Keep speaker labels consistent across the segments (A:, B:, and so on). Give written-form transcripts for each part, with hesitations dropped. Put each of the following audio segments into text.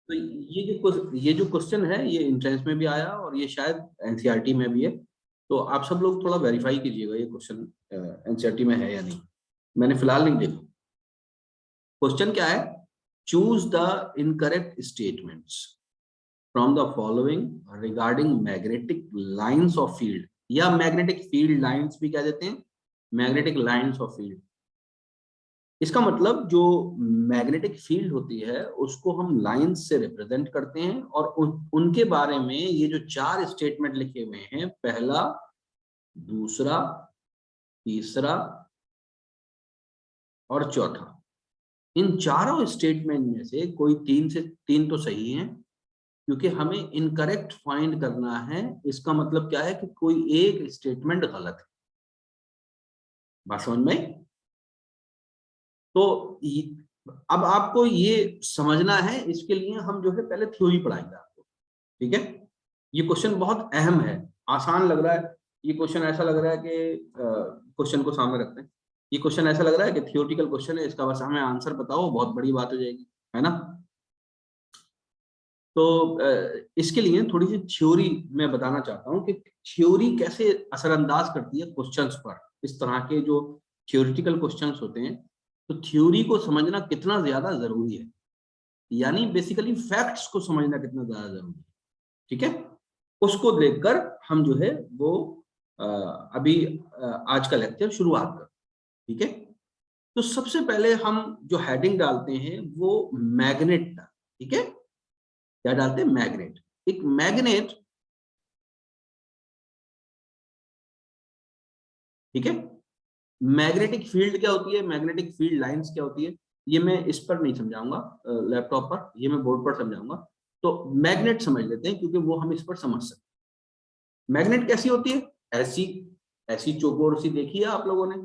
A: तो ये जो क्वेश्चन है ये एंट्रेंस में भी आया और ये शायद एनसीईआरटी में भी है, तो आप सब लोग थोड़ा वेरीफाई कीजिएगा ये क्वेश्चन एनसीईआरटी में है या नहीं। मैंने फिलहाल नहीं देखा। क्वेश्चन क्या है, choose the incorrect statements from the following regarding magnetic lines of field, या मैग्नेटिक फील्ड लाइंस भी कह देते हैं, मैग्नेटिक लाइंस ऑफ फील्ड। इसका मतलब जो मैग्नेटिक फील्ड होती है उसको हम लाइंस से रिप्रेजेंट करते हैं, और उनके बारे में ये जो 4 स्टेटमेंट लिखे हुए हैं, पहला, दूसरा, तीसरा और चौथा, इन चारों स्टेटमेंट में से कोई 3 तो सही है, क्योंकि हमें इनकरेक्ट फाइंड करना है। इसका मतलब क्या है कि कोई एक स्टेटमेंट गलत है। बात समझ में आई? तो अब आपको ये समझना है, इसके लिए हम जो है पहले थ्योरी पढ़ाएंगे आपको, ठीक है। ये क्वेश्चन बहुत अहम है, आसान लग रहा है ये क्वेश्चन, ऐसा लग रहा है कि क्वेश्चन को सामने रखते हैं, ये क्वेश्चन ऐसा लग रहा है कि थियोरेटिकल क्वेश्चन है, इसका बस हमें आंसर बताओ, बहुत बड़ी बात हो जाएगी, है ना। तो इसके लिए थोड़ी सी थ्योरी मैं बताना चाहता हूँ कि थ्योरी कैसे असरअंदाज करती है क्वेश्चंस पर। इस तरह के जो थियोरेटिकल क्वेश्चंस होते हैं, तो थ्योरी को समझना कितना ज्यादा जरूरी है, यानी बेसिकली फैक्ट्स को समझना कितना ज्यादा जरूरी है, ठीक है। उसको देखकर हम जो है वो अभी आज का लेक्चर शुरुआत कर, ठीक है। तो सबसे पहले हम जो हेडिंग डालते हैं वो मैग्नेट, ठीक है। क्या डालते हैं? मैग्नेट। एक मैग्नेट, ठीक है। मैग्नेटिक फील्ड क्या होती है, मैग्नेटिक फील्ड लाइंस क्या होती है, ये मैं इस पर नहीं समझाऊंगा लैपटॉप पर, ये मैं बोर्ड पर समझाऊंगा। तो मैग्नेट समझ लेते हैं, क्योंकि वो हम इस पर समझ सकते हैं। मैग्नेट कैसी होती है? ऐसी ऐसी चौकोर सी देखी है आप लोगों ने,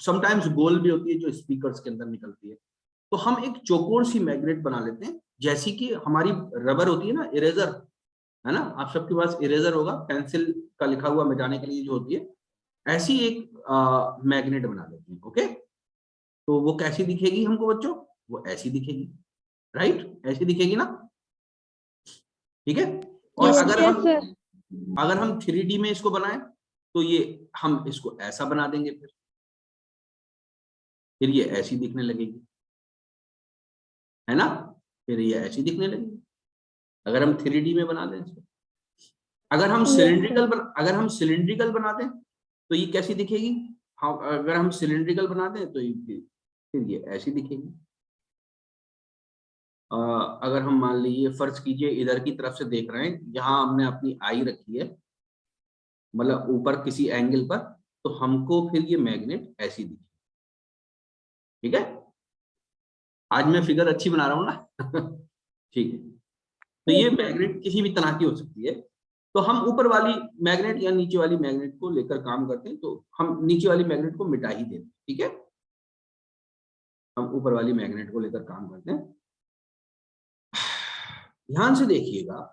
A: समटाइम्स गोल भी होती है जो स्पीकर्स के अंदर निकलती है। तो हम एक चौकोर सी मैग्नेट बना लेते हैं, जैसी कि हमारी रबर होती है ना, इरेजर, है ना, आप सबके पास इरेजर होगा, पेंसिल का लिखा हुआ मिटाने के लिए जो होती है, ऐसी एक मैग्नेट बना लेते हैं, ओके। तो वो कैसी दिखेगी हमको बच्चों? वो ऐसी दिखेगी, राइट, ऐसी दिखेगी ना, ठीक है। और अगर हम 3D में इसको बनाएं, तो ये हम इसको ऐसा बना देंगे, फिर ये ऐसी दिखने लगेगी, है ना, फिर ये ऐसी दिखने लगेगी अगर हम 3D में बना दें इसको। अगर हम सिलिंड्रिकल बना दें तो ये कैसी दिखेगी? हाँ, अगर हम सिलिंड्रिकल बना दें तो ये फिर ये ऐसी दिखेगी। अगर हम मान लीजिए, फर्ज कीजिए इधर की तरफ से देख रहे हैं, जहां हमने अपनी आई रखी है, मतलब ऊपर किसी एंगल पर, तो हमको फिर ये मैग्नेट ऐसी दिखेगी, ठीक है। आज मैं फिगर अच्छी बना रहा हूं ना ठीक है। तो ये मैग्नेट किसी भी तरह की हो सकती है। तो हम ऊपर वाली मैग्नेट या नीचे वाली मैग्नेट को लेकर काम करते हैं, तो हम नीचे वाली मैग्नेट को मिटा ही देते हैं, ठीक है। हम ऊपर वाली मैग्नेट को लेकर काम करते हैं। ध्यान से देखिएगा,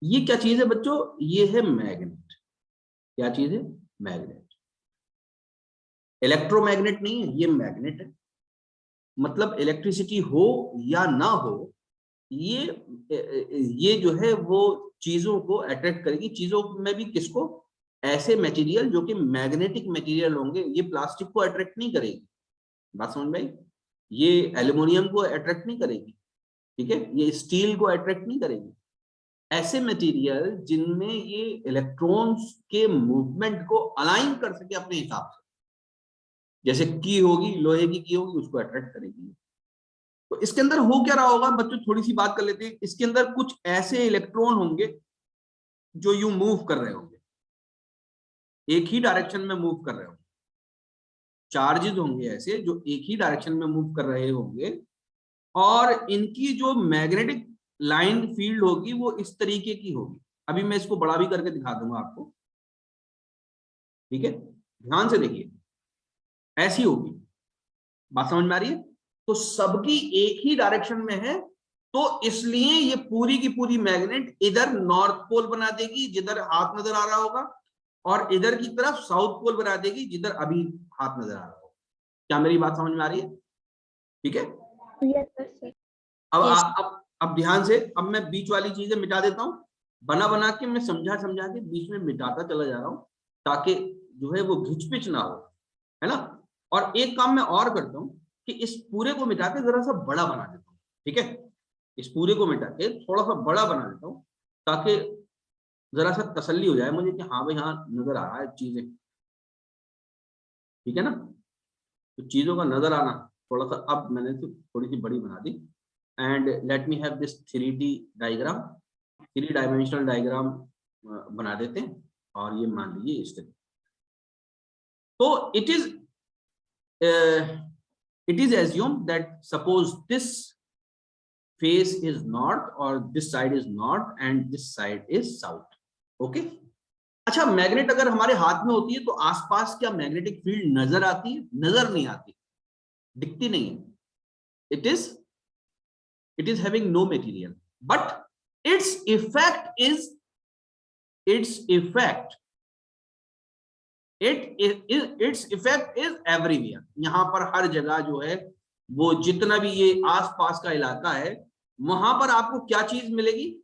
A: ये क्या चीज है बच्चों? ये है मैग्नेट। क्या चीज है? मैग्नेट। इलेक्ट्रोमैग्नेट नहीं है, ये मैग्नेट है। मतलब इलेक्ट्रिसिटी हो या ना हो, ये जो है वो चीजों को अट्रैक्ट करेगी। चीजों में भी किसको? ऐसे मटेरियल जो कि मैग्नेटिक मटेरियल होंगे। ये प्लास्टिक को अट्रैक्ट नहीं करेगी, बात समझ में आई? ये एल्यूमिनियम को अट्रैक्ट नहीं करेगी, ठीक है, ये स्टील को अट्रैक्ट नहीं करेगी। ऐसे मटेरियल जिनमें ये इलेक्ट्रॉन्स के मूवमेंट को अलाइन कर सके अपने हिसाब से, जैसे की होगी, लोहे की होगी, उसको अट्रैक्ट करेगी। तो इसके अंदर हो क्या रहा होगा बच्चों, थोड़ी सी बात कर लेते हैं। इसके अंदर कुछ ऐसे इलेक्ट्रॉन होंगे जो यूं मूव कर रहे होंगे, एक ही डायरेक्शन में मूव कर रहे होंगे। चार्जेस होंगे ऐसे जो एक ही डायरेक्शन में मूव कर रहे होंगे, और इनकी जो मैग्नेटिक लाइन फील्ड होगी वो इस तरीके की होगी। अभी मैं इसको बड़ा भी करके दिखा दूंगा आपको, ठीक है। ध्यान से देखिए, ऐसी होगी। बात समझ में आ रही है? तो सबकी एक ही डायरेक्शन में है, तो इसलिए ये पूरी की पूरी मैग्नेट इधर नॉर्थ पोल बना देगी जिधर हाथ नजर आ रहा होगा, और इधर की तरफ साउथ पोल बना देगी जिधर अभी हाथ नजर आ रहा होगा। क्या मेरी बात समझ में आ रही है? ठीक है।
B: Yes, sir.
A: अब
B: Yes.
A: अब ध्यान से, अब मैं बीच वाली चीजें मिटा देता हूँ, बना बना के मैं समझा समझा के बीच में मिटाता चला जा रहा हूँ, ताकि जो है वो घिचपिच ना हो, है ना। और एक काम मैं और करता हूँ कि इस पूरे को मिटा के जरा सा बड़ा बना देता हूँ, ठीक है। इस पूरे को मिटा के थोड़ा सा बड़ा बना देता हूँ, ताकि जरा सा तसल्ली हो जाए मुझे कि हाँ भाई हाँ नजर आ रहा है चीजें, ठीक है ना। तो चीजों का नजर आना थोड़ा सा, अब मैंने तो थोड़ी सी बड़ी बना दी। And let me have this 3D diagram, 3 dimensional diagram बना देते हैं। और ये मान लीजिए इस तरह, तो it is assumed that suppose this face is north or this side is north and this side is south, okay। अच्छा, मैग्नेट अगर हमारे हाथ में होती है तो आसपास क्या मैग्नेटिक फील्ड नजर आती है? नजर नहीं आती, दिखती नहीं है। it is having no material, but its effect is everywhere। यहां पर हर जगह जो है वो जितना भी ये आसपास का इलाका है, वहां पर आपको क्या चीज मिलेगी?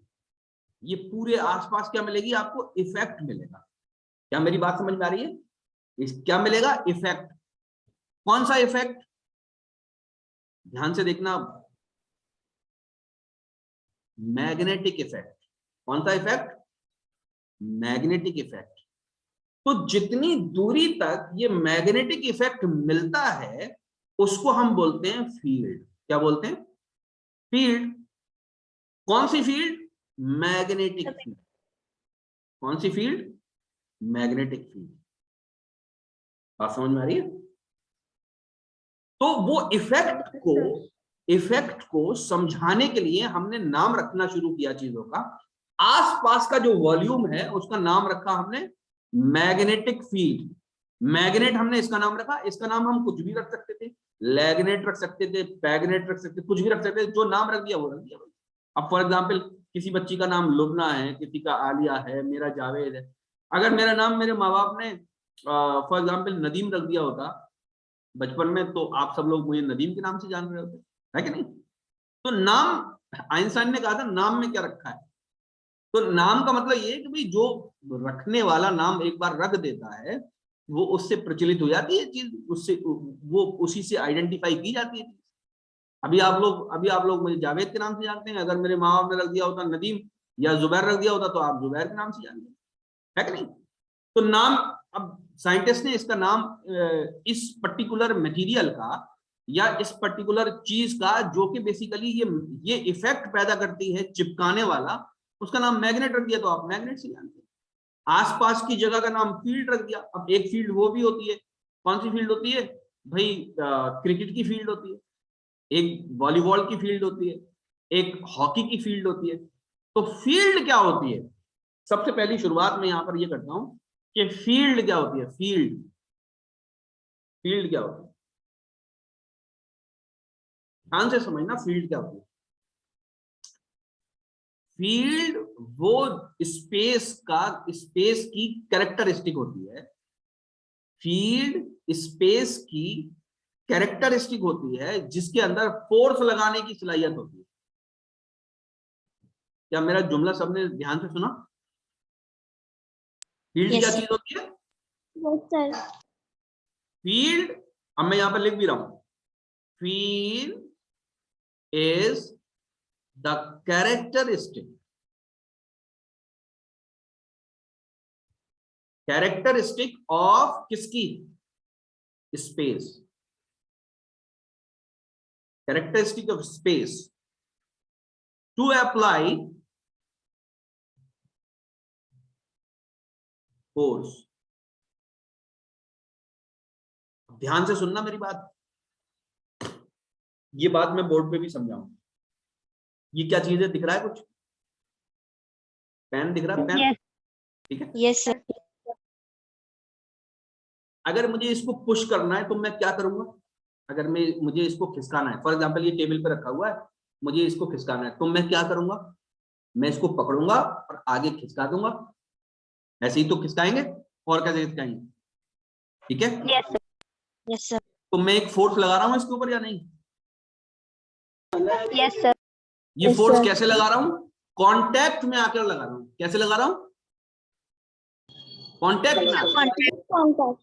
A: ये पूरे आसपास क्या मिलेगी आपको? इफेक्ट मिलेगा। क्या मेरी बात समझ में आ रही है? क्या मिलेगा? इफेक्ट। कौन सा इफेक्ट? ध्यान से देखना, मैग्नेटिक इफेक्ट। कौन सा इफेक्ट? Magnetic effect. तो जितनी दूरी तक ये मैग्नेटिक इफेक्ट मिलता है उसको हम बोलते हैं फील्ड। क्या बोलते हैं? फील्ड। कौन सी फील्ड? Magnetic field. कौन सी फील्ड? Magnetic field. बात समझ में आ रही है? तो वो इफेक्ट को समझाने के लिए हमने नाम रखना शुरू किया चीजों का। आसपास का जो वॉल्यूम है उसका नाम रखा हमने मैग्नेटिक फील्ड। मैग्नेट हमने इसका नाम रखा, इसका नाम हम कुछ भी रख सकते थे, लैग्नेट रख सकते थे, पैगनेट रख सकते थे, कुछ भी रख सकते थे, जो नाम रख दिया वो रख दिया। अब फॉर एग्जाम्पल किसी बच्ची का नाम लुबना है, किसी का आलिया है, मेरा जावेद है। अगर मेरा नाम मेरे माँ बाप ने फॉर एग्जाम्पल नदीम रख दिया होता बचपन में, तो आप सब लोग मुझे नदीम के नाम से जान रहे होते, है कि नहीं। तो नाम, आइंस्टाइन ने कहा था नाम में क्या रखा है। तो नाम का मतलब ये है कि भाई जो रखने वाला नाम एक बार रख देता है वो उससे प्रचलित हो जाती है चीज, उससे वो उसी से आइडेंटिफाई की जाती है। अभी आप लोग मुझे जावेद के नाम से जानते हैं, अगर मेरे माँ बाप ने रख दिया होता नदीम या जुबैर रख दिया होता तो आप जुबैर के नाम से जानते हैं, है कि नहीं। तो नाम, अब साइंटिस्ट ने इसका नाम इस पर्टिकुलर मटेरियल का या इस पर्टिकुलर चीज का जो कि बेसिकली ये इफेक्ट पैदा करती है चिपकाने वाला, उसका नाम मैग्नेट रख दिया, तो आप मैग्नेट से जानते हैं। आसपास की जगह का नाम फील्ड रख दिया। अब एक फील्ड वो भी होती है, कौन सी फील्ड होती है भाई? क्रिकेट की फील्ड होती है, एक वॉलीबॉल की फील्ड होती है, एक हॉकी की फील्ड होती है। तो फील्ड क्या होती है? सबसे पहली शुरुआत में यहां पर ये करता हूं कि फील्ड क्या होती है। फील्ड क्या होती है? ध्यान से समझना, फील्ड क्या होती है। फील्ड वो स्पेस की कैरेक्टरिस्टिक होती है। फील्ड स्पेस की कैरेक्टरिस्टिक होती है जिसके अंदर फोर्स लगाने की सलाहियत होती है। क्या मेरा जुमला सबने ध्यान से सुना? फील्ड क्या चीज होती है? फील्ड, अब मैं यहां पर लिख भी रहा हूं, field is the characteristic of किसकी? Space. Characteristic of space to apply force. ध्यान से सुनना मेरी बात, ये बात मैं बोर्ड पे भी समझाऊंगा। ये क्या चीज है? दिख रहा है कुछ? पेन दिख रहा है? पेन, ठीक है।
B: Yes sir.
A: अगर मुझे इसको पुश करना है तो मैं क्या करूंगा? अगर मुझे इसको खिसकाना है, फॉर एग्जांपल ये टेबल पे रखा हुआ है, मुझे इसको खिसकाना है, तो मैं क्या करूंगा? मैं इसको पकड़ूंगा और आगे खिसका दूंगा। ऐसे ही तो खिसकाएंगे, और कैसे खिसकाएंगे? ठीक है।
B: Yes sir.
A: तो मैं एक फोर्स लगा रहा हूं इसके ऊपर या नहीं?
B: Yes sir.
A: ये फोर्स कैसे लगा रहा हूं? कांटेक्ट में आकर लगा रहा हूं। कैसे लगा रहा हूं? कांटेक्ट में आकर।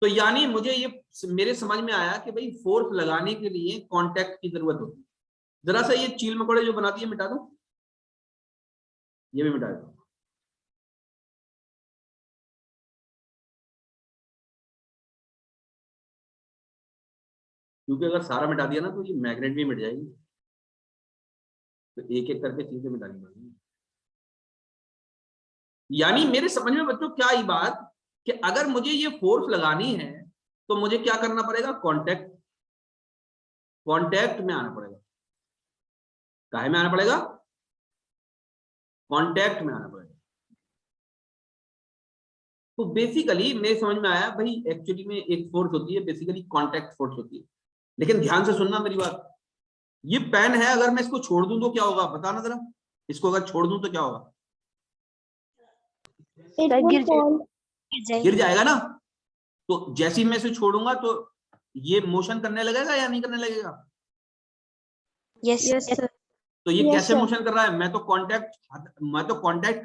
A: तो यानी मुझे ये मेरे समझ में आया कि भाई फोर्स लगाने के लिए कांटेक्ट की जरूरत होती है। जरा सा ये चील मकोड़े जो बनाती है मिटा दो, ये भी मिटा दो। क्योंकि अगर सारा मिटा दिया ना तो ये मैग्नेट भी मिट जाएगी, तो एक एक करके चीजें मिटानी पड़ेगी। यानी मेरे समझ में बच्चों क्या आई बात कि अगर मुझे ये फोर्स लगानी है तो मुझे क्या करना पड़ेगा? कांटेक्ट में आना पड़ेगा। काहे में आना पड़ेगा? कांटेक्ट में आना पड़ेगा। तो बेसिकली मेरे समझ में आया भाई एक्चुअली में एक फोर्स होती है, बेसिकली कांटेक्ट फोर्स होती है। लेकिन ध्यान से सुनना मेरी बात, ये पेन है, अगर मैं इसको छोड़ दूं तो क्या होगा? बताना जरा, इसको अगर छोड़ दूं तो क्या होगा? गिर जाएगा ना। तो जैसे ही मैं इसे छोड़ूंगा तो ये मोशन करने लगेगा या नहीं करने लगेगा?
B: Yes sir.
A: तो ये कैसे मोशन कर रहा है? मैं तो कांटेक्ट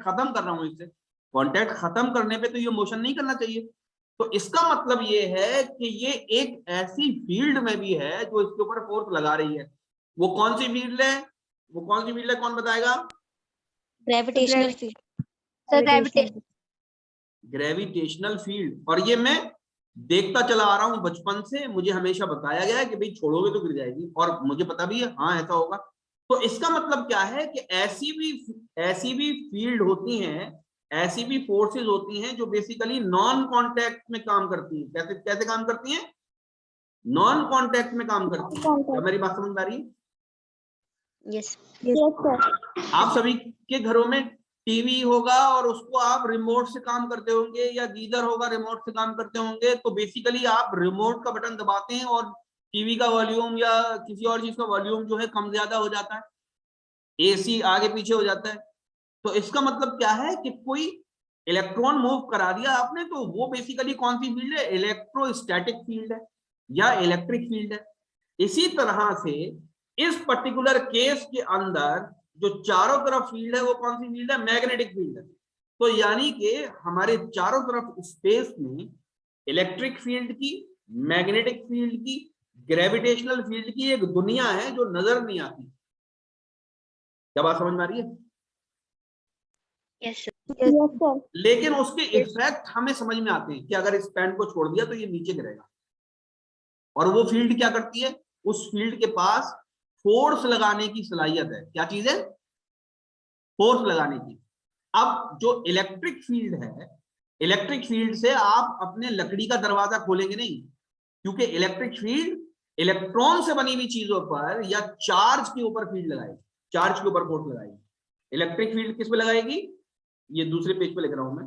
A: खत्म कर रहा हूं इससे। कांटेक्ट खत्म करने पे तो ये मोशन नहीं करना चाहिए। तो इसका मतलब ये है कि ये एक ऐसी फील्ड में भी है जो इसके ऊपर फोर्स लगा रही है। वो कौन सी फील्ड है? कौन बताएगा?
B: Gravitational field.
A: Gravitational field. और ये मैं देखता चला आ रहा हूं बचपन से, मुझे हमेशा बताया गया है कि भाई छोड़ोगे तो गिर जाएगी, और मुझे पता भी है हाँ ऐसा होगा। तो इसका मतलब क्या है कि ऐसी भी फील्ड होती हैं, ऐसी भी फोर्सेस होती हैं जो बेसिकली नॉन कांटेक्ट में काम करती हैं। कैसे कैसे काम करती हैं? नॉन कांटेक्ट में काम करती हैं। क्या मेरी बात समझ में आ रही है?
B: यस
A: आप सभी के घरों में टीवी होगा और उसको आप रिमोट से काम करते होंगे, या गीजर होगा रिमोट से काम करते होंगे। तो बेसिकली आप रिमोट का बटन दबाते हैं और टीवी का वॉल्यूम या किसी और चीज का वॉल्यूम जो है कम ज्यादा हो जाता है, एसी आगे पीछे हो जाता है। तो इसका मतलब क्या है कि कोई इलेक्ट्रॉन मूव करा दिया आपने, तो वो बेसिकली कौन सी फील्ड है? इलेक्ट्रोस्टैटिक फील्ड है या इलेक्ट्रिक फील्ड है। इसी तरह से इस पर्टिकुलर केस के अंदर जो चारों तरफ फील्ड है वो कौन सी फील्ड है? मैग्नेटिक फील्ड है। तो यानी कि हमारे चारों तरफ स्पेस में इलेक्ट्रिक फील्ड की, मैग्नेटिक फील्ड की, ग्रेविटेशनल फील्ड की एक दुनिया है जो नजर नहीं आती। क्या बात समझ में आ रही है?
B: यस
A: लेकिन उसके इफेक्ट हमें समझ में आते हैं कि अगर इस पेन को छोड़ दिया तो ये नीचे गिरेगा। और वो फील्ड क्या करती है? उस फील्ड के पास फोर्स लगाने की सलाहियत है। क्या चीज है? फोर्स लगाने की। अब जो इलेक्ट्रिक फील्ड है, इलेक्ट्रिक फील्ड से आप अपने लकड़ी का दरवाजा खोलेंगे नहीं, क्योंकि इलेक्ट्रिक फील्ड इलेक्ट्रॉन से बनी हुई चीजों पर या चार्ज के ऊपर फील्ड लगाएगी, चार्ज के ऊपर फोर्स लगाएगी। इलेक्ट्रिक फील्ड किस पे लगाएगी? ये दूसरे पेज पे लिख रहा हूं मैं।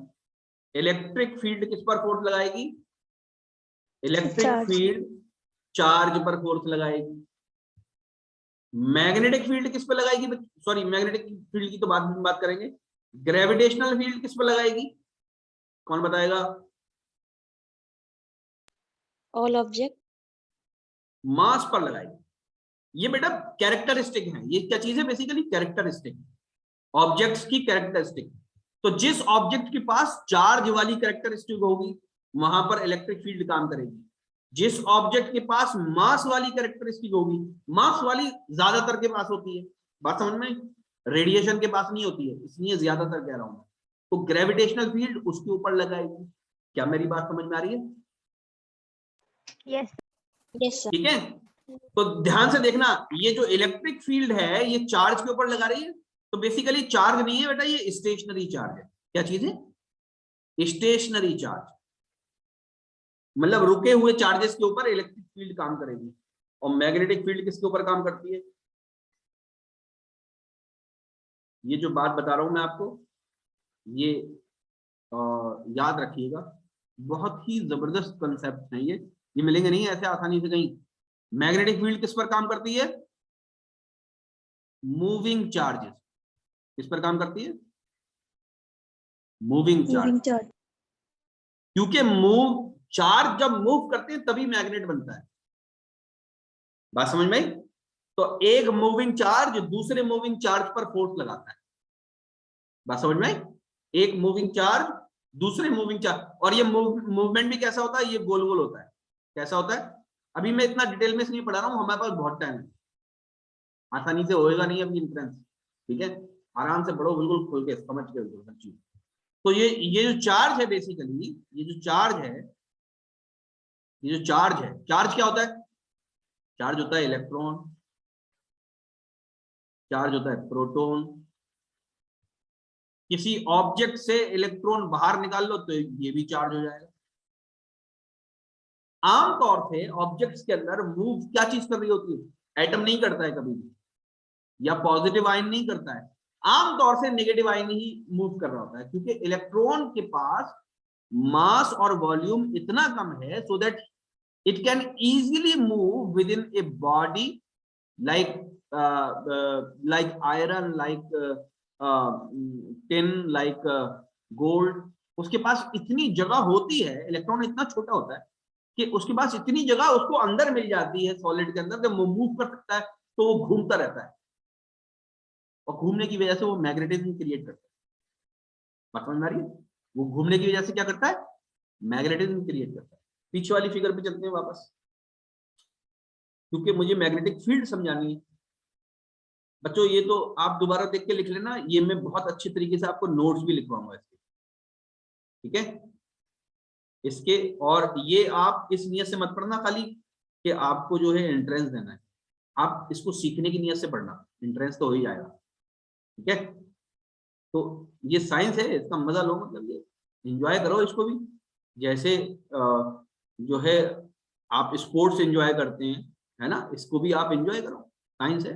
A: इलेक्ट्रिक फील्ड किस पर फोर्स लगाएगी? इलेक्ट्रिक फील्ड चार्ज पर फोर्स लगाएगी। मैग्नेटिक फील्ड किस पे लगाएगी? सॉरी, मैग्नेटिक फील्ड की तो बाद में बात करेंगे। ग्रेविटेशनल फील्ड किस पे लगाएगी? कौन बताएगा?
B: ऑल ऑब्जेक्ट
A: मास पर लगाएगी। ये बेटा कैरेक्टरिस्टिक है। ये क्या चीज है? बेसिकली कैरेक्टरिस्टिक, ऑब्जेक्ट्स की कैरेक्टरिस्टिक। तो जिस ऑब्जेक्ट के पास चार्ज वाली कैरेक्टरिस्टिक होगी वहां पर इलेक्ट्रिक फील्ड काम करेगी। जिस ऑब्जेक्ट के पास मास वाली कैरेक्टरिस्टिक होगी, मास वाली ज्यादातर के पास होती है, बात समझ में? रेडिएशन के पास नहीं होती है, इसलिए ज्यादातर कह रहा हूं। तो ग्रेविटेशनल फील्ड उसके ऊपर लगाएगी। क्या मेरी बात समझ में आ रही है?
B: यस यस
A: ठीक है। तो ध्यान से देखना, ये जो इलेक्ट्रिक फील्ड है ये चार्ज के ऊपर लगा रही है। तो बेसिकली चार्ज नहीं है बेटा, ये स्टेशनरी चार्ज है। क्या चीज है? Stationary charge. मतलब रुके हुए चार्जेस के ऊपर इलेक्ट्रिक फील्ड काम करेगी। और मैग्नेटिक फील्ड किसके ऊपर काम करती है? ये जो बात बता रहा हूं मैं आपको, ये याद रखिएगा, बहुत ही जबरदस्त कंसेप्ट है ये मिलेंगे नहीं ऐसे आसानी से कहीं। मैग्नेटिक फील्ड किस पर काम करती है? Moving charges. किस पर काम करती है? Moving charge. क्योंकि चार्ज जब मूव करते हैं तभी मैग्नेट बनता है। बात समझ में? तो एक मूविंग चार्ज दूसरे मूविंग चार्ज पर फोर्स लगाता है, बात समझ में आई? एक मूविंग चार्ज दूसरे मूविंग चार्ज, और ये मूवमेंट भी कैसा होता है, ये गोल गोल होता है। कैसा होता है, अभी मैं इतना डिटेल में नहीं पढ़ा रहा हूँ, हमारे पास बहुत टाइम है, आसानी से होएगा नहीं अभी इंट्रेंस, ठीक है? आराम से पढ़ो, बिल्कुल खोल के समझ के हर चीज। तो ये जो चार्ज है बेसिकली, ये जो चार्ज है, ये जो चार्ज है, चार्ज क्या होता है? चार्ज होता है इलेक्ट्रॉन, चार्ज होता है प्रोटॉन। किसी ऑब्जेक्ट से इलेक्ट्रॉन बाहर निकाल लो तो ये भी चार्ज हो जाएगा। आमतौर से ऑब्जेक्ट्स के अंदर मूव क्या चीज कर रही होती है? एटम नहीं करता है कभी भी, या पॉजिटिव आयन नहीं करता है, आमतौर से नेगेटिव आयन ही मूव कर रहा होता है, क्योंकि इलेक्ट्रॉन के पास मास और वॉल्यूम इतना कम है so that it can easily move with in a body, like like iron, like tin, like gold। उसके पास इतनी जगह होती है, इलेक्ट्रॉन इतना छोटा होता है कि उसके पास इतनी जगह उसको अंदर मिल जाती है सॉलिड के अंदर, जब वो मूव कर सकता है तो वो घूमता रहता है, और घूमने की वजह से वो मैग्नेटिज्म क्रिएट करता है। बात समझ में आ रही है? वो घूमने की वजह से क्या करता है? मैग्नेटिज्म क्रिएट करता है। पीछे वाली फिगर पे चलते हैं वापस, क्योंकि मुझे मैग्नेटिक फील्ड समझानी है बच्चों। ये तो आप दोबारा देख के लिख लेना, ये मैं बहुत अच्छे तरीके से आपको नोट्स भी लिखवाऊंगा इसके, ठीक है? इसके, और ये आप इस नियत से मत पढ़ना खाली कि आपको जो है एंट्रेंस देना है, आप इसको सीखने की नियत से पढ़ना, एंट्रेंस तो हो ही जाएगा, ठीक है? तो ये साइंस है, इसका मजा लो, मतलब ये एंजॉय करो इसको भी, जैसे जो है आप स्पोर्ट्स एंजॉय करते हैं, है ना? इसको भी आप एंजॉय करो, साइंस है।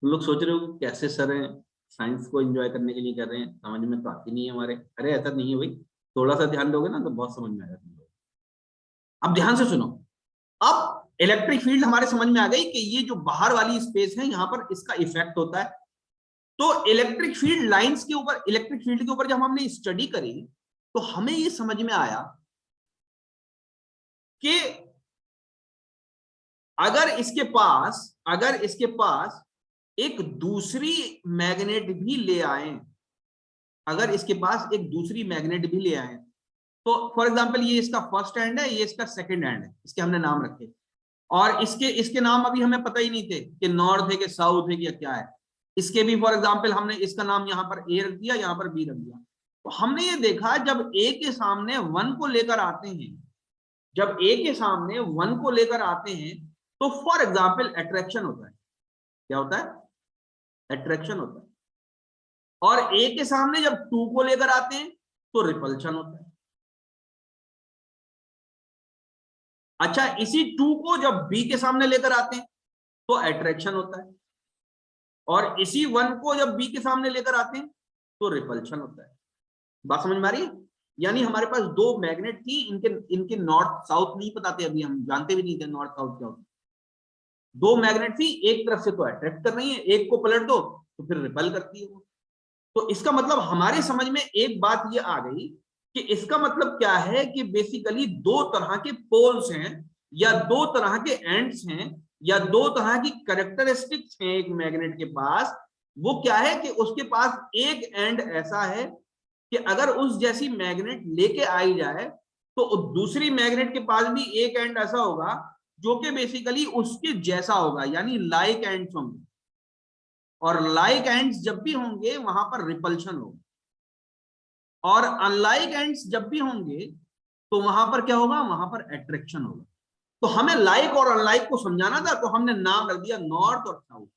A: तुम लोग सोच रहे हो कैसे सर हैं, साइंस को एंजॉय करने के लिए कर रहे हैं, समझ में तो आती नहीं है हमारे। अरे ऐसा नहीं है भाई, थोड़ा सा ध्यान दोगे ना तो बहुत समझ में आएगा तुम लोग। अब ध्यान से सुनो, अब इलेक्ट्रिक फील्ड हमारे समझ में आ गई कि ये जो बाहर वाली स्पेस है यहाँ पर इसका इफेक्ट होता है। तो इलेक्ट्रिक फील्ड लाइंस के ऊपर, इलेक्ट्रिक फील्ड के ऊपर जब हमने स्टडी करी तो हमें ये समझ में आया कि अगर इसके पास एक दूसरी मैग्नेट भी ले आए, अगर इसके पास एक दूसरी मैग्नेट भी ले आए, तो फॉर एग्जांपल ये इसका फर्स्ट हैंड है, ये इसका सेकंड हैंड है, इसके हमने नाम रखे, और इसके नाम अभी हमें पता ही नहीं थे कि नॉर्थ है कि साउथ है कि क्या है। इसके भी फॉर एग्जांपल हमने इसका नाम यहाँ पर ए रख दिया, यहाँ पर बी रख दिया। तो हमने ये देखा जब ए के सामने वन को लेकर आते हैं, जब ए के सामने वन को लेकर आते हैं तो फॉर एग्जाम्पल अट्रैक्शन होता है। क्या होता है? अट्रैक्शन होता है। और ए के सामने जब टू को लेकर आते हैं तो रिपल्शन होता है। अच्छा, इसी टू को जब बी के सामने लेकर आते हैं तो अट्रैक्शन होता है, और इसी वन को जब बी के सामने लेकर आते हैं तो रिपल्शन होता है। बात समझ में आ रही है? यानी हमारे पास दो मैग्नेट थी, इनके नॉर्थ साउथ नहीं पता थे, अभी हम जानते भी नहीं थे नॉर्थ साउथ क्या होता है। दो मैग्नेट थी, एक तरफ से तो अट्रैक्ट कर रही है, एक को पलट दो तो फिर रिपल करती है वो। तो इसका मतलब हमारी समझ में एक बात ये आ गई कि इसका मतलब क्या है कि बेसिकली दो तरह के पोल्स हैं, या दो तरह के एंड्स हैं, या दो तरह की कैरेक्टरिस्टिक्स हैं एक मैग्नेट के पास। वो क्या है कि उसके पास एक एंड ऐसा है कि अगर उस जैसी मैग्नेट लेके आई जाए तो दूसरी मैग्नेट के पास भी एक एंड ऐसा होगा जो कि बेसिकली उसके जैसा होगा, यानी लाइक एंड्स होंगे। और लाइक एंड्स जब भी होंगे वहां पर रिपल्शन होगा, और अनलाइक एंड्स जब भी होंगे तो वहां पर क्या होगा? वहां पर अट्रैक्शन होगा। तो हमें लाइक और अनलाइक को समझाना था, तो हमने नाम रख दिया नॉर्थ और साउथ।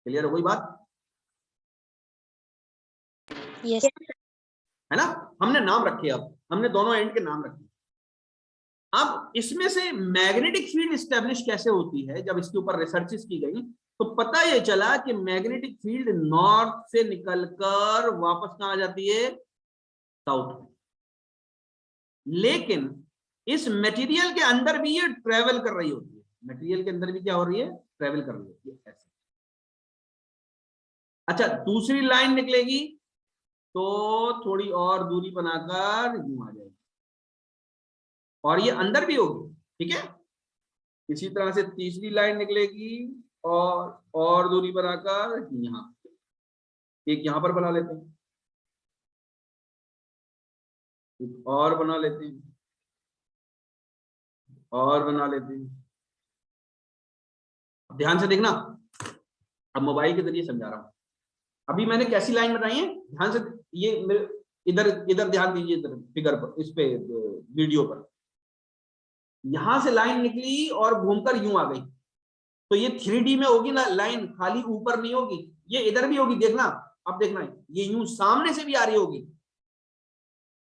A: क्लियर हो गई बात?
B: Yes.
A: है ना? हमने नाम रखे, अब हमने दोनों एंड के नाम रखे। अब इसमें से मैग्नेटिक फील्ड स्टैब्लिश कैसे होती है, जब इसके ऊपर रिसर्चेस की गई तो पता ये चला कि मैग्नेटिक फील्ड नॉर्थ से निकलकर वापस कहां आ जाती है? साउथ में। लेकिन इस मटेरियल के अंदर भी ये ट्रेवल कर रही होती है, मटेरियल के अंदर भी क्या हो रही है? ट्रेवल कर रही होती है ऐसे। अच्छा, दूसरी लाइन निकलेगी तो थोड़ी और दूरी बनाकर यूं आ जाएगी, और ये अंदर भी होगी, ठीक है? इसी तरह से तीसरी लाइन निकलेगी और दूरी बनाकर यहाँ, एक यहाँ पर बना लेते हैं, एक और बना लेते हैं, और बना लेते हैं। ध्यान से देखना, अब मोबाइल के जरिए समझा रहा हूं। अभी मैंने कैसी लाइन बनाई है, ध्यान से, ये मेरे इधर इधर ध्यान दीजिए, इधर फिगर पर, इस पे वीडियो पर। यहां से लाइन निकली और घूमकर यूं आ गई, तो ये 3D में होगी ना लाइन, खाली ऊपर नहीं होगी, ये इधर भी होगी, देखना। अब देखना, ये यूं सामने से भी आ रही होगी,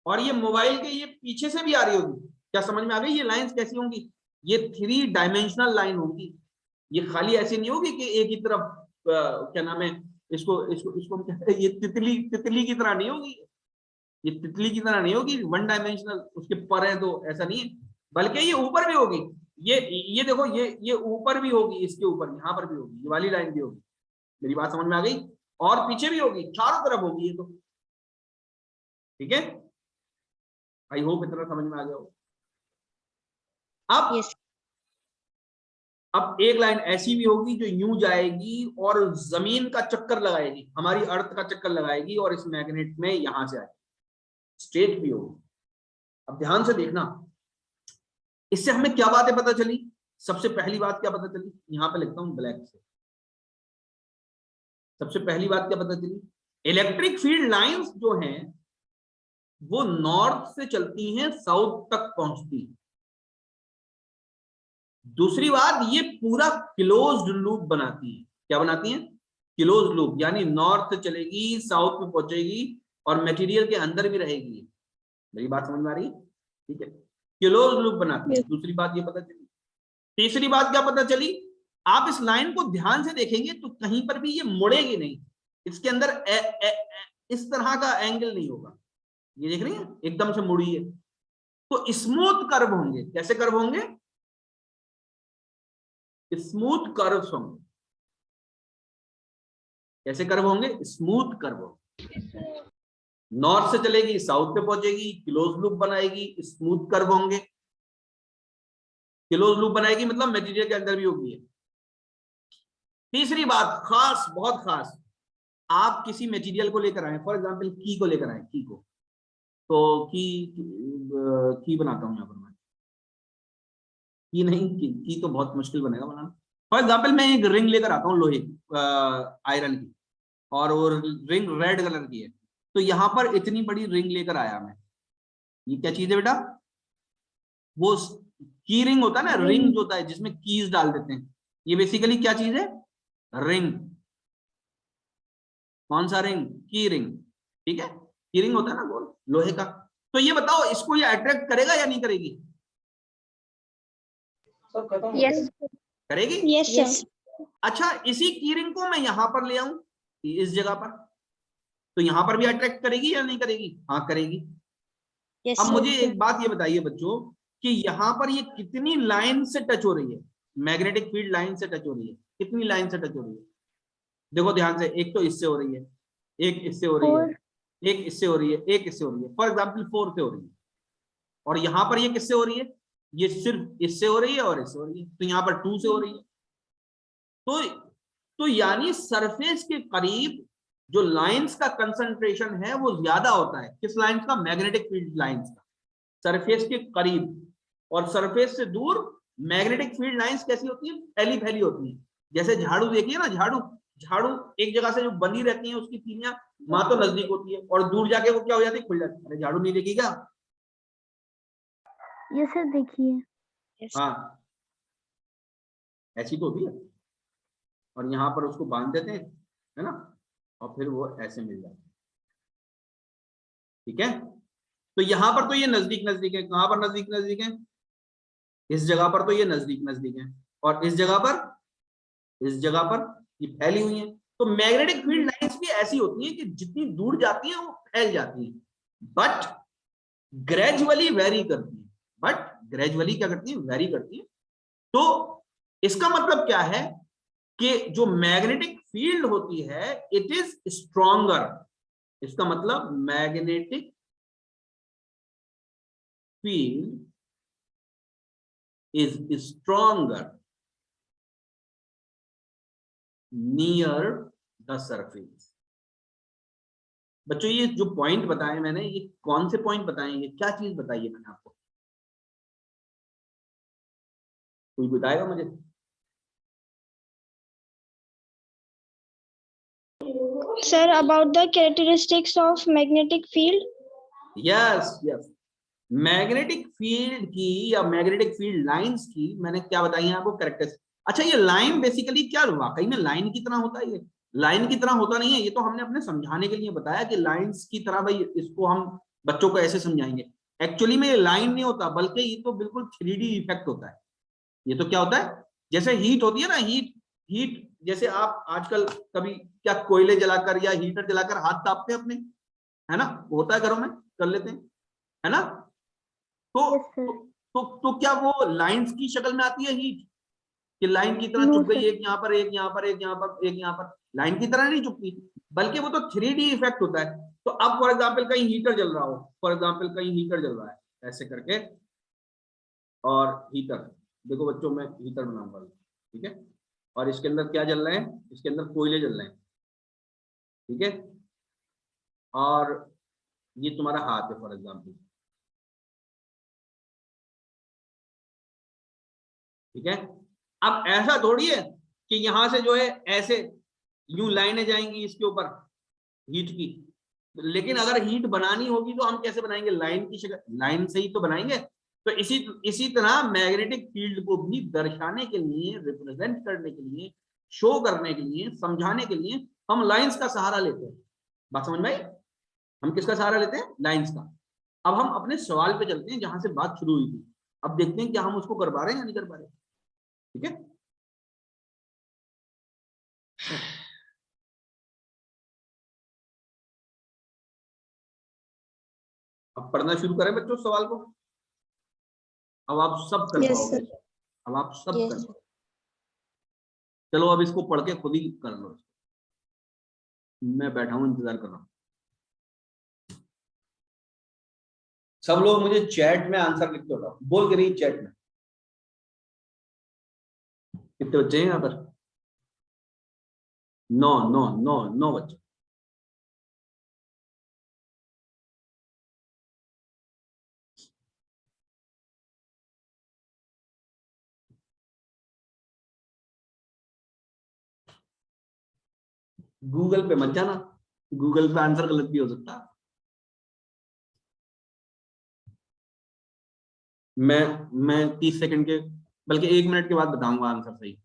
A: और ये मोबाइल के ये पीछे से भी आ रही होगी। क्या समझ में आ गई? ये लाइंस कैसी होंगी? ये 3 डायमेंशनल लाइन होगी। ये खाली ऐसी नहीं होगी कि एक ही तरफ क्या नाम है इसको इसको इसको हम कहते हैं, ये तितली तितली की तरह नहीं होगी, ये तितली की तरह नहीं होगी, 1 डायमेंशनल, उसके पर है तो ऐसा नहीं है, बल्कि ये ऊपर भी होगी। ये देखो, ये ऊपर भी होगी, इसके ऊपर यहाँ पर भी होगी, ये वाली लाइन भी होगी। मेरी बात समझ में आ गई? और पीछे भी होगी, चारों तरफ होगी ये तो। ठीक है, आई होप इतना समझ में आ गया हो। अब
B: Yes.
A: अब एक लाइन ऐसी भी होगी जो यूं जाएगी और जमीन का चक्कर लगाएगी, हमारी अर्थ का चक्कर लगाएगी, और इस मैग्नेट में यहां से आएगी, स्ट्रेट भी होगी। अब ध्यान से देखना, इससे हमें क्या बातें पता चली? सबसे पहली बात क्या पता चली, यहां पे लिखता हूं ब्लैक से। सबसे पहली बात क्या पता चली, इलेक्ट्रिक फील्ड लाइंस जो हैं वो नॉर्थ से चलती हैं, साउथ तक पहुंचती हैं। दूसरी बात, ये पूरा क्लोज्ड लूप बनाती है। क्या बनाती है? क्लोज्ड लूप, यानी नॉर्थ चलेगी, साउथ में पहुंचेगी, और मटेरियल के अंदर भी रहेगी। मेरी बात समझ में आ रही है? ठीक है, क्लोज्ड लूप बनाती है। दूसरी बात ये पता चली। तीसरी बात क्या पता चली, आप इस लाइन को ध्यान से देखेंगे तो कहीं पर भी ये मुड़ेगी नहीं, इसके अंदर इस तरह का एंगल नहीं होगा। ये देख रही है, एकदम से मुड़ी है। तो स्मूथ कर्व होंगे। कैसे कर्व होंगे? स्मूथ कर्व्स होंगे। कैसे कर्व होंगे? स्मूथ कर्व होंगे। नॉर्थ से चलेगी, साउथ पे पहुंचेगी, क्लोज लूप बनाएगी, स्मूथ कर्व होंगे। क्लोज लूप बनाएगी मतलब मटेरियल के अंदर भी होगी। तीसरी बात खास, बहुत खास, आप किसी मटेरियल को लेकर आए, फॉर एग्जांपल की को लेकर आए, की को, तो की बनाता हूं यहां पर मैं, की नहीं, की तो बहुत मुश्किल बनेगा बनाना। फॉर एग्जांपल मैं एक रिंग लेकर आता हूं लोहे आयरन की, और वो रिंग रेड कलर की है, तो यहां पर इतनी बड़ी रिंग लेकर आया मैं। ये क्या चीज है बेटा? वो की रिंग होता है ना, रिंग जो होता है जिसमें कीज डाल देते हैं, ये बेसिकली क्या चीज है? रिंग। कौन सा रिंग? की रिंग। ठीक है, की रिंग होता है ना गोल लोहे का। तो ये बताओ, इसको ये अट्रैक्ट करेगा या नहीं करेगी?
C: सब खत्म।
B: Yes.
A: करेगी।
B: Yes. Yes.
A: अच्छा, इसी की रिंग को मैं यहां पर ले आऊं, इस जगह पर, तो यहां पर भी अट्रैक्ट करेगी या नहीं करेगी? हाँ, करेगी।
B: Yes.
A: अब
B: Sir.
A: मुझे एक बात ये बताइए बच्चों, कि यहां पर ये कितनी लाइन से टच हो रही है? मैग्नेटिक फील्ड लाइन से टच हो रही है। कितनी लाइन से टच हो रही है? देखो ध्यान से, एक तो इससे हो रही है, एक इससे हो रही है, एक इससे हो रही है, एक इससे हो रही है, फॉर एग्जाम्पल 4 से हो रही है। और यहां पर ये किससे हो रही है? ये सिर्फ इससे हो रही है और इससे हो रही है, तो यहां पर 2 से हो रही है। तो यानी सरफेस के करीब जो लाइंस का कंसंट्रेशन है वो ज्यादा होता है। किस लाइंस का? मैग्नेटिक फील्ड लाइंस का, सरफेस के करीब। और सरफेस से दूर मैग्नेटिक फील्ड लाइंस कैसी होती है? फैली फैली होती है। जैसे झाड़ू देखिए ना, झाड़ू झाड़ू एक जगह से जो बनी रहती है उसकी तीलियां वहां तो नजदीक होती है, और दूर जाके वो क्या हो जाती है? खुल जाती है। अरे झाड़ू नहीं देखी क्या?
D: ये सर देखिए।
B: Yes.
A: हाँ, ऐसी तो होती है। और यहाँ पर उसको बांध देते हैं, है ना, और फिर वो ऐसे मिल जाता है। ठीक है, तो यहाँ पर तो ये नजदीक नजदीक है। कहां पर नजदीक नजदीक है? इस जगह पर तो ये नजदीक नजदीक है, और इस जगह पर ये फैली हुई है। तो मैग्नेटिक फील्ड लाइंस भी ऐसी होती हैं कि जितनी दूर जाती हैं वो फैल जाती हैं, बट ग्रेजुअली वेरी करती है। क्या करती है? वेरी करती है। तो इसका मतलब क्या है कि जो मैग्नेटिक फील्ड होती है इट इज स्ट्रॉन्गर। इसका मतलब magnetic field is stronger near the surface। बच्चों ये जो पॉइंट बताए मैंने, ये कौन से पॉइंट बताए, ये क्या चीज बताई है मैंने आपको, कोई बताएगा मुझे?
C: Sir, about the characteristics of magnetic field.
A: Yes yes, magnetic field की या मैग्नेटिक फील्ड लाइंस की मैंने क्या बताई है आपको, कैरेक्टरिस्टिक। अच्छा ये लाइन बेसिकली क्या वाकई में लाइन की तरह होता है? ये लाइन की तरह होता नहीं है, ये तो हमने अपने समझाने के लिए बताया कि लाइंस की तरह, भाई इसको हम बच्चों को ऐसे समझाएंगे। एक्चुअली में ये लाइन नहीं होता, बल्कि ये तो बिल्कुल 3D इफेक्ट होता है। ये तो क्या होता है, जैसे हीट होती है ना, हीट हीट जैसे आप आजकल कभी क्या कोयले जलाकर या हीटर जलाकर हाथ तापते हैं अपने, है ना, होता है घरों में, कर लेते हैं, है ना? तो
C: Yes, sir.
A: तो क्या वो लाइंस की शक्ल में आती है हीट, कि लाइन की तरह
C: No,
A: चुप गई,
C: sir.
A: एक यहाँ पर, एक यहाँ पर, एक यहाँ पर, एक यहाँ पर, लाइन की तरह नहीं चुपती, बल्कि वो तो 3D इफेक्ट होता है। तो अब फॉर एग्जाम्पल कहीं हीटर जल रहा हो, फॉर एग्जाम्पल कहीं हीटर जल रहा है ऐसे करके, और हीटर देखो बच्चों, मैं हीटर बनाऊंगा, ठीक है, और इसके अंदर क्या जल रहे हैं, इसके अंदर कोयले जल रहे हैं, ठीक है, और ये तुम्हारा हाथ है फॉर एग्जाम्पल, ठीक है। अब ऐसा थोड़ी है कि यहां से जो है ऐसे यूं लाइनें जाएंगी इसके ऊपर हीट की, लेकिन अगर हीट बनानी होगी तो हम कैसे बनाएंगे, लाइन की शक्ल, लाइन से ही तो बनाएंगे। तो इसी तरह मैग्नेटिक फील्ड को भी दर्शाने के लिए, रिप्रेजेंट करने के लिए, शो करने के लिए, समझाने के लिए हम लाइंस का सहारा लेते हैं। बात समझ में आई? हम किसका सहारा लेते हैं, लाइंस का। अब हम अपने सवाल पे चलते हैं जहां से बात शुरू हुई थी। अब देखते हैं क्या हम उसको कर पा रहे हैं या नहीं कर पा रहे, ठीक है। अब पढ़ना शुरू करें बच्चों सवाल को। अब आप सब कर
C: Yes,
A: पाओगे,
C: sir.
A: अब आप सब
B: Yes,
A: कर
B: sir.
A: पाओगे। चलो अब इसको पढ़ के खुद ही कर लो, मैं बैठा हूं इंतजार कर रहा हूं। सब लोग मुझे चैट में आंसर लिख के बताओ, बोल के रही चैट में। कितने बच्चे हैं यहाँ पर? 9 9 9 9 बच्चे। गूगल पे मत जाना, गूगल पे आंसर गलत भी हो सकता है। मैं 30 सेकंड के, बल्कि 1 मिनट के बाद बताऊंगा आंसर सही।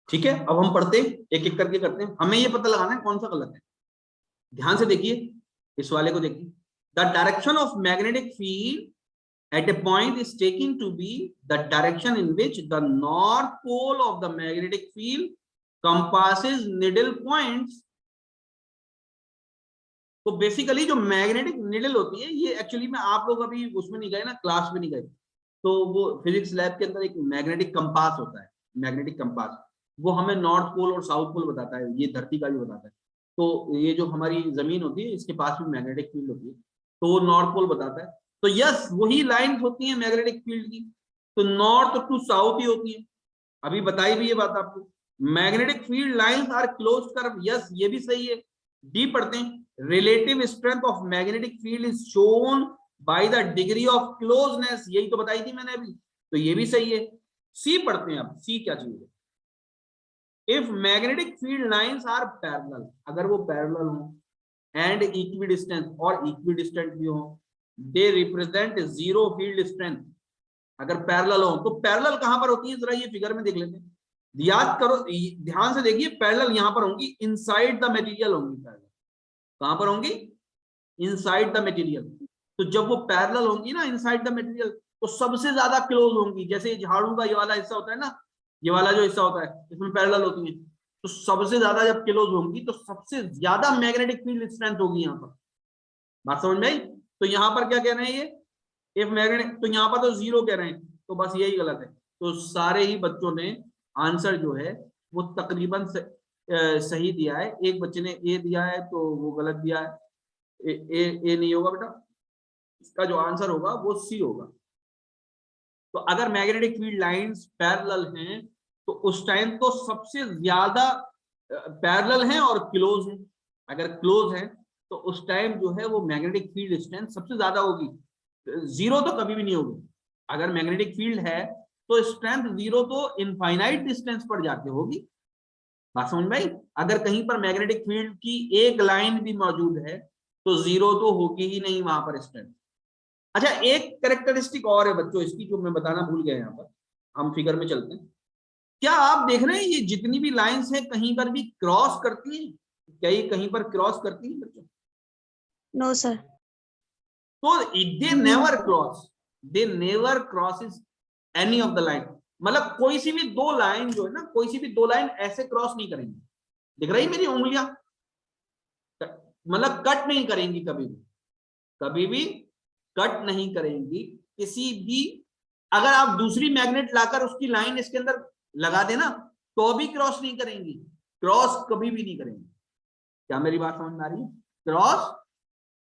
A: ठीक है, अब हम पढ़ते हैं, एक एक करके करते हैं। हमें ये पता लगाना है कौन सा गलत है। ध्यान से देखिए, इस वाले को देखिए। The direction of magnetic field at a point is taken to be the direction in which the north pole of the magnetic field compasses needle points। तो बेसिकली जो मैग्नेटिक निडल होती है, ये एक्चुअली में आप लोग अभी उसमें नहीं गए ना, क्लास में नहीं गए, तो वो फिजिक्स लैब के अंदर एक मैग्नेटिक कंपास होता है, मैग्नेटिक कंपास, वो हमें नॉर्थ पोल और साउथ पोल बताता है, ये धरती का भी बताता है। तो ये जो हमारी जमीन होती है, इसके पास भी मैग्नेटिक फील्ड होती है, तो वो नॉर्थ पोल बताता है। तो यस, वही लाइंस होती है मैग्नेटिक फील्ड की, तो नॉर्थ टू साउथ ही होती है। अभी बताई भी ये बात आपको, magnetic field lines are close curve, yes ये भी सही है। डी पढ़ते हैं, relative strength of magnetic field is shown by the degree of closeness, यही तो बताई थी मैंने अभी, तो ये भी सही है। सी पढ़ते हैं, अब सी क्या चीज है, if magnetic field lines are parallel, अगर वो पैरेलल हो एंड इक्विडिस्टेंट, और इक्विडिस्टेंट भी हो, they represent zero field strength. अगर पैरेलल हो तो पैरेलल कहां पर होती है, जरा ये फिगर में देख लेते हैं, याद करो, ध्यान से देखिए, पैरेलल यहां पर होंगी, इनसाइड द मटेरियल होंगी पैरेलल। कहां पर होंगी, इनसाइड द मटेरियल। तो जब वो पैरेलल होंगी ना इनसाइड द मटेरियल, तो सबसे ज्यादा क्लोज होंगी। जैसे झाड़ू का ये वाला हिस्सा होता है ना, ये वाला जो हिस्सा होता है इसमें पैरेलल होती है, तो सबसे ज्यादा जब क्लोज होंगी तो सबसे ज्यादा मैग्नेटिक फील्ड स्ट्रेंथ होगी यहाँ पर। बात समझ में आई? तो यहाँ पर क्या कह रहे हैं ये इफ मैग्नेटिक, तो यहाँ पर तो 0 कह रहे हैं, तो बस यही गलत है। तो सारे ही बच्चों ने आंसर जो है वो तकरीबन सही दिया है। एक बच्चे ने ए दिया है तो वो गलत दिया है, ए नहीं होगा बेटा, इसका जो आंसर होगा वो सी होगा। तो अगर मैग्नेटिक फील्ड लाइंस पैरेलल हैं तो उस टाइम तो सबसे ज्यादा पैरेलल हैं और क्लोज हैं। अगर क्लोज है तो उस टाइम जो है वो मैग्नेटिक फील्ड स्ट्रेंथ सबसे ज्यादा होगी, 0 तो कभी भी नहीं होगी। अगर मैग्नेटिक फील्ड है तो स्ट्रेंथ 0 तो इनफाइनाइट डिस्टेंस पर जाके होगी। बात समझ में आई? अगर कहीं पर मैग्नेटिक फील्ड की एक लाइन भी मौजूद है तो 0 तो होगी ही नहीं वहां पर स्ट्रेंथ। अच्छा, एक कैरेक्टरिस्टिक और है बच्चों इसकी जो मैं बताना भूल गया यहाँ पर, हम फिगर में चलते हैं। क्या आप देख रहे हैं ये जितनी भी लाइंस हैं कहीं पर भी क्रॉस करती हैं? क्या ये कहीं पर क्रॉस करती हैं बच्चों?
B: No, sir.
A: तो they never crosses any of the line. मतलब कोई सी भी दो लाइन जो है ना, कोई सी भी दो लाइन ऐसे क्रॉस नहीं करेंगी। दिख रही मेरी उंगलियां? मतलब कट नहीं करेंगी, कभी भी कट नहीं करेंगी किसी भी। अगर आप दूसरी मैग्नेट लाकर उसकी लाइन इसके अंदर लगा देना तो भी क्रॉस नहीं करेंगी, क्रॉस कभी भी नहीं करेंगी। क्या मेरी बात समझ में आ रही है? क्रॉस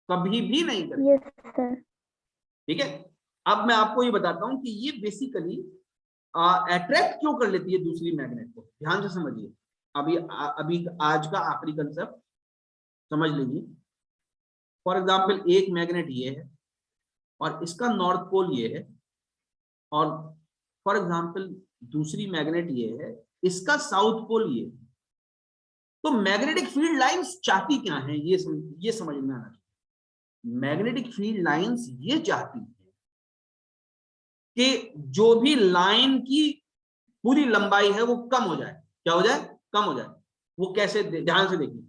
A: कभी भी नहीं करेंगे।
C: Yes, sir.
A: ठीक है, अब मैं आपको ये बताता हूं कि ये बेसिकली अट्रैक्ट क्यों कर लेती है दूसरी मैग्नेट को। ध्यान से समझिए, अभी आज का आखिरी कंसेप्ट समझ लीजिए। फॉर एग्जाम्पल एक मैग्नेट ये है और इसका नॉर्थ पोल ये है, और फॉर एग्जाम्पल दूसरी मैग्नेट ये है, इसका साउथ पोल ये है। तो मैग्नेटिक फील्ड लाइंस चाहती क्या है ये समझ में आना चाहिए। मैग्नेटिक फील्ड लाइंस ये चाहती है कि जो भी लाइन की पूरी लंबाई है वो कम हो जाए। क्या हो जाए? कम हो जाए। वो कैसे? ध्यान से देखिए,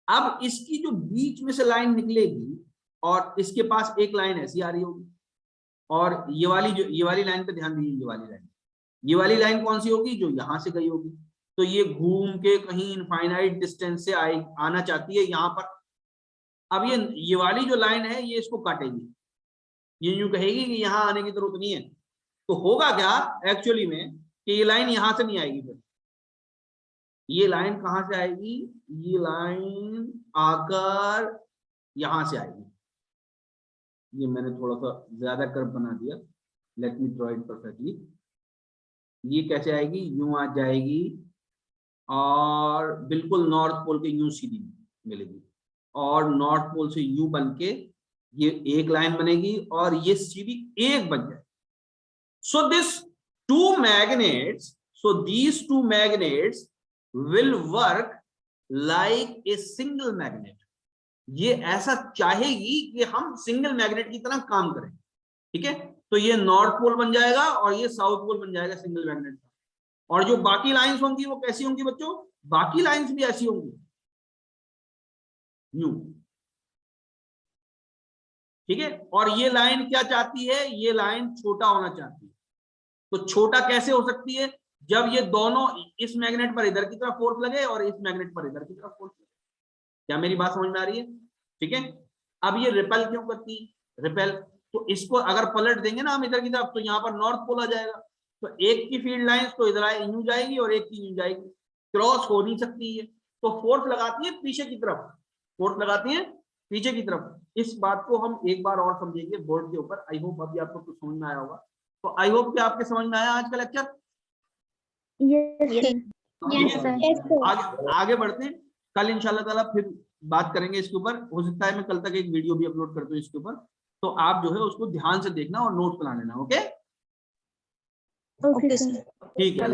A: अब इसकी जो बीच में से लाइन निकलेगी और इसके पास एक लाइन ऐसी आ रही होगी, और ये वाली लाइन पे ध्यान दीजिए, ये वाली लाइन कौन सी होगी? जो यहां से गई होगी। तो ये घूम के कहीं इनफाइनाइट डिस्टेंस से आना चाहती है यहां पर। अब ये वाली जो लाइन है ये इसको काटेगी, ये यूं कहेगी कि यहां आने की जरूरत नहीं है। तो होगा क्या एक्चुअली में कि ये लाइन यहां से नहीं आएगी, फिर ये लाइन कहां से आएगी? ये लाइन आकर यहां से आएगी। ये मैंने थोड़ा सा ज्यादा कर्व बना दिया, let me draw it perfectly. ये कैसे आएगी? यूं आ जाएगी और बिल्कुल नॉर्थ पोल के यूं सीधी मिलेगी, और नॉर्थ पोल से यूं बन के ये एक लाइन बनेगी और ये सीधी एक बन जाए। So this two magnets, so these two magnets will work like a single magnet. ये ऐसा चाहेगी कि हम सिंगल मैग्नेट की तरह काम करें। ठीक है, तो ये नॉर्थ पोल बन जाएगा और ये साउथ पोल बन जाएगा सिंगल मैग्नेट का। और जो बाकी लाइंस होंगी वो कैसी होंगी बच्चों? बाकी लाइंस भी ऐसी होंगी, यूं। ठीक है, और ये लाइन क्या चाहती है? ये लाइन छोटा होना चाहती है। तो छोटा कैसे हो सकती है? जब ये दोनों, इस मैग्नेट पर इधर की तरफ फोर्स लगे और इस मैग्नेट पर इधर की तरफ फोर्स लगे। क्या मेरी बात समझ में आ रही है? ठीक है, अब ये रिपेल क्यों करती है? रिपेल, तो इसको अगर पलट देंगे ना हम इधर की तरफ तो यहाँ पर नॉर्थ पोल आ जाएगा। तो एक की फील्ड लाइंस तो इधर यूं जाएगी और एक की यूं जाएगी, क्रॉस हो नहीं सकती है। तो फोर्स लगाती है पीछे की तरफ, फोर्स लगाती है पीछे की तरफ। इस बात को हम एक बार और समझेंगे बोर्ड के ऊपर। आई होप अभी आपको कुछ समझ में आया होगा। तो आई होप कि आपके समझ में आया आज का लेक्चर।
C: Yes, sir.
A: आगे बढ़ते हैं, कल इंशाल्लाह ताला फिर बात करेंगे इसके ऊपर। हो सकता है मैं कल तक एक वीडियो भी अपलोड कर दूं इसके ऊपर, तो आप जो है उसको ध्यान से देखना और नोट बना लेना। Okay,
C: Okay, sir.
A: ठीक है।